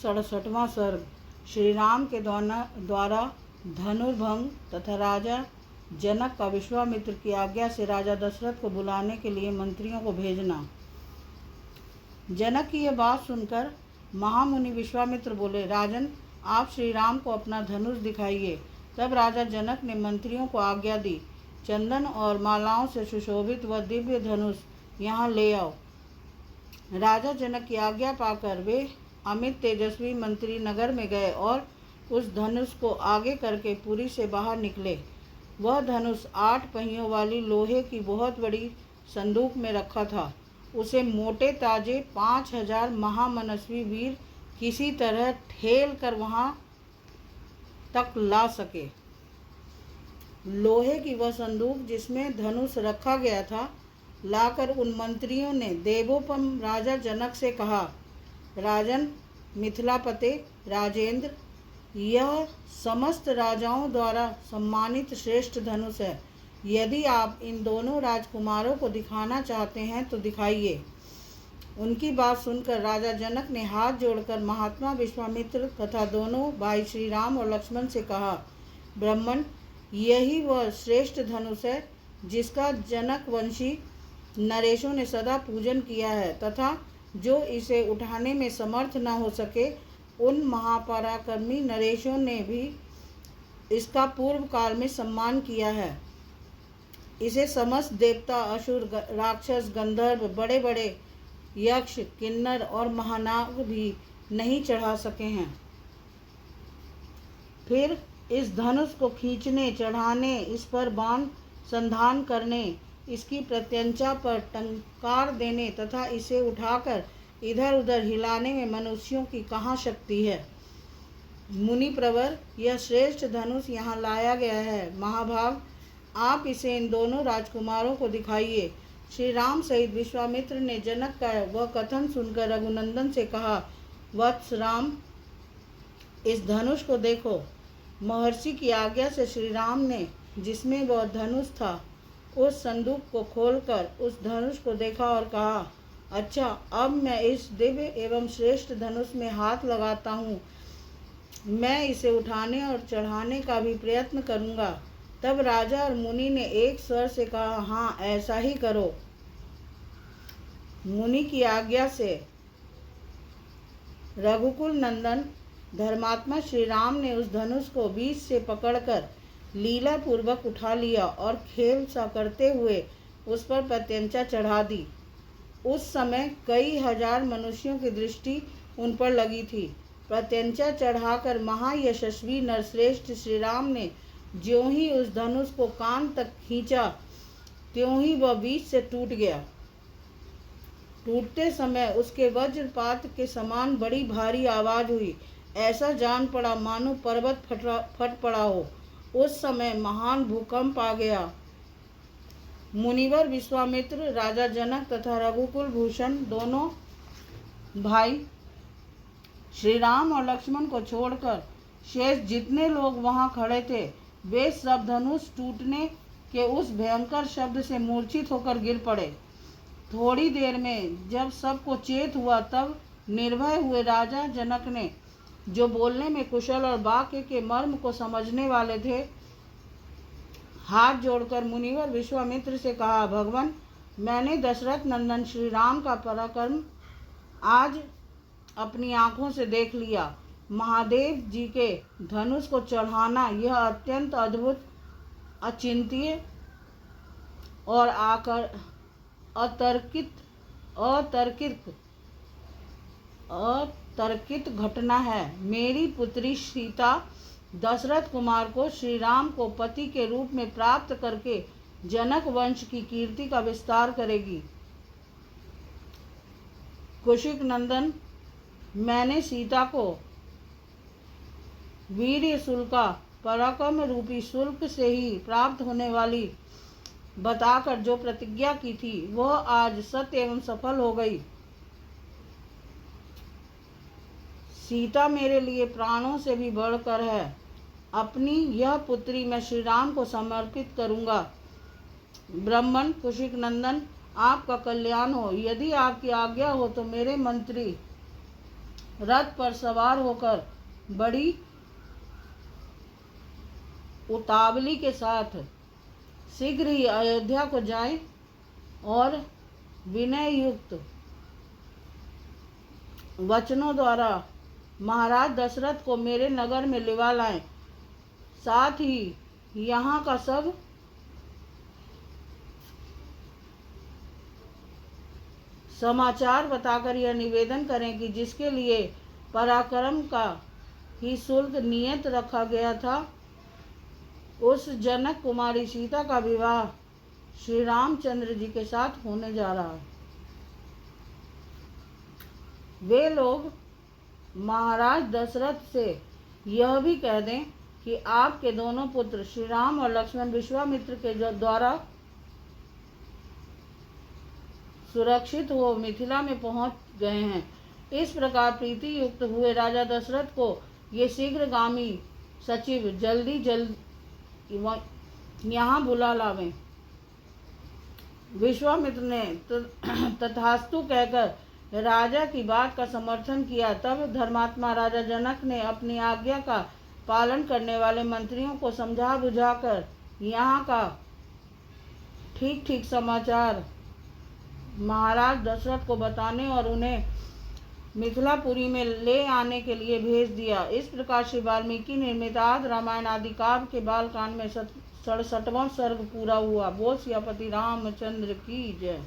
67वां सर्ग। श्री राम के द्वारा धनुर्भंग तथा राजा जनक का विश्वामित्र की आज्ञा से राजा दशरथ को बुलाने के लिए मंत्रियों को भेजना। जनक की यह बात सुनकर महामुनि विश्वामित्र बोले, राजन, आप श्री राम को अपना धनुष दिखाइए। तब राजा जनक ने मंत्रियों को आज्ञा दी, चंदन और मालाओं से सुशोभित व दिव्य धनुष यहाँ ले आओ। राजा जनक की आज्ञा पाकर वे अमित तेजस्वी मंत्री नगर में गए और उस धनुष को आगे करके पुरी से बाहर निकले। वह धनुष 8 पहियों वाली लोहे की बहुत बड़ी संदूक में रखा था। उसे मोटे ताजे 5000 महामनस्वी वीर किसी तरह ठेल कर वहां तक ला सके। लोहे की वह संदूक जिसमें धनुष रखा गया था लाकर उन मंत्रियों ने देवोपम राजा जनक से कहा, राजन, मिथिलापते राजेंद्र, यह समस्त राजाओं द्वारा सम्मानित श्रेष्ठ धनुष है। यदि आप इन दोनों राजकुमारों को दिखाना चाहते हैं तो दिखाइए। उनकी बात सुनकर राजा जनक ने हाथ जोड़कर महात्मा विश्वामित्र तथा दोनों भाई श्री राम और लक्ष्मण से कहा, ब्राह्मण, यही वह श्रेष्ठ धनुष है जिसका जनक वंशी नरेशों ने सदा पूजन किया है तथा जो इसे उठाने में समर्थ न हो सके उन महापराक्रमी नरेशों ने भी इसका पूर्व काल में सम्मान किया है। इसे समस्त देवता, असुर, राक्षस, गंधर्व, बड़े बड़े यक्ष, किन्नर और महानाग भी नहीं चढ़ा सके हैं। फिर इस धनुष को खींचने, चढ़ाने, इस पर बाण संधान करने, इसकी प्रत्यंचा पर टंकार देने तथा इसे उठाकर इधर उधर हिलाने में मनुष्यों की कहाँ शक्ति है। मुनि प्रवर, यह श्रेष्ठ धनुष यहाँ लाया गया है। महाभाग, आप इसे इन दोनों राजकुमारों को दिखाइए। श्री राम सहित विश्वामित्र ने जनक का वह कथन सुनकर रघुनंदन से कहा, वत्स राम, इस धनुष को देखो। महर्षि की आज्ञा से श्री राम ने जिसमें वह धनुष था उस संदूक को खोलकर उस धनुष को देखा और कहा, अच्छा, अब मैं इस दिव्य एवं श्रेष्ठ धनुष में हाथ लगाता हूँ। मैं इसे उठाने और चढ़ाने का भी प्रयत्न करूँगा। तब राजा और मुनि ने एक स्वर से कहा, हाँ, ऐसा ही करो। मुनि की आज्ञा से रघुकुल नंदन धर्मात्मा श्री राम ने उस धनुष को बीच से पकड़कर लीला पूर्वक उठा लिया और खेल सा करते हुए उस पर प्रत्यंचा चढ़ा दी। उस समय कई हजार मनुष्यों की दृष्टि उन पर लगी थी। प्रत्यंचा चढ़ाकर महायशस्वी नरश्रेष्ठ श्री राम ने ज्यों ही उस धनुष को कान तक खींचा त्यों ही वह बीच से टूट गया। टूटते समय उसके वज्रपात के समान बड़ी भारी आवाज हुई। ऐसा जान पड़ा मानो पर्वत फट पड़ा हो। उस समय महान भूकंप आ गया। मुनिवर विश्वामित्र, राजा जनक तथा रघुकुल भूषण दोनों भाई श्री राम और लक्ष्मण को छोड़कर शेष जितने लोग वहां खड़े थे वे सब धनुष टूटने के उस भयंकर शब्द से मूर्छित होकर गिर पड़े। थोड़ी देर में जब सबको चेत हुआ तब निर्भय हुए राजा जनक ने, जो बोलने में कुशल और वाक्य के मर्म को समझने वाले थे, हाथ जोड़कर मुनिवर विश्वामित्र से कहा, भगवान, मैंने दशरथ नंदन श्री राम का पराक्रम आज अपनी आंखों से देख लिया। महादेव जी के धनुष को चढ़ाना यह अत्यंत अद्भुत, अचिंत्य और अतर्कित घटना है। मेरी पुत्री सीता दशरथ कुमार को श्री राम को पति के रूप में प्राप्त करके जनक वंश की कीर्ति का विस्तार करेगी। कुशिक नंदन, मैंने सीता को वीर्य शुल्का पराक्रम रूपी शुल्क से ही प्राप्त होने वाली बताकर जो प्रतिज्ञा की थी वह आज सत्य एवं सफल हो गई। सीता मेरे लिए प्राणों से भी बढ़कर है। अपनी यह पुत्री मैं श्री राम को समर्पित करूंगा। ब्राह्मण कुशिक नंदन, आपका कल्याण हो। यदि आपकी आज्ञा हो तो मेरे मंत्री रथ पर सवार होकर बड़ी उतावली के साथ शीघ्र ही अयोध्या को जाएं और विनय युक्त वचनों द्वारा महाराज दशरथ को मेरे नगर में लिवा लाएं। साथ ही यहाँ का सब समाचार बताकर यह निवेदन करें कि जिसके लिए पराक्रम का ही शुल्क नियत रखा गया था, उस जनक कुमारी सीता का विवाह श्री रामचंद्र जी के साथ होने जा रहा है। वे लोग महाराज दशरथ से यह भी कह दें कि आपके दोनों पुत्र श्री राम और लक्ष्मण विश्वामित्र के द्वारा सुरक्षित हो मिथिला में पहुंच गए हैं। इस प्रकार प्रीति युक्त हुए राजा दशरथ को ये शीघ्रगामी सचिव जल्दी यहाँ बुला लावें। विश्वामित्र ने तथास्तु कहकर राजा की बात का समर्थन किया। तब धर्मात्मा राजा जनक ने अपनी आज्ञा का पालन करने वाले मंत्रियों को समझा बुझाकर यहाँ का ठीक ठीक समाचार महाराज दशरथ को बताने और उन्हें मिथिलापुरी में ले आने के लिए भेज दिया। इस प्रकार श्री वाल्मीकि निर्मित आदि रामायण आदि काव्य के बालकांड में 67वां सर्ग पूरा हुआ। बोल सियापति रामचंद्र की जय।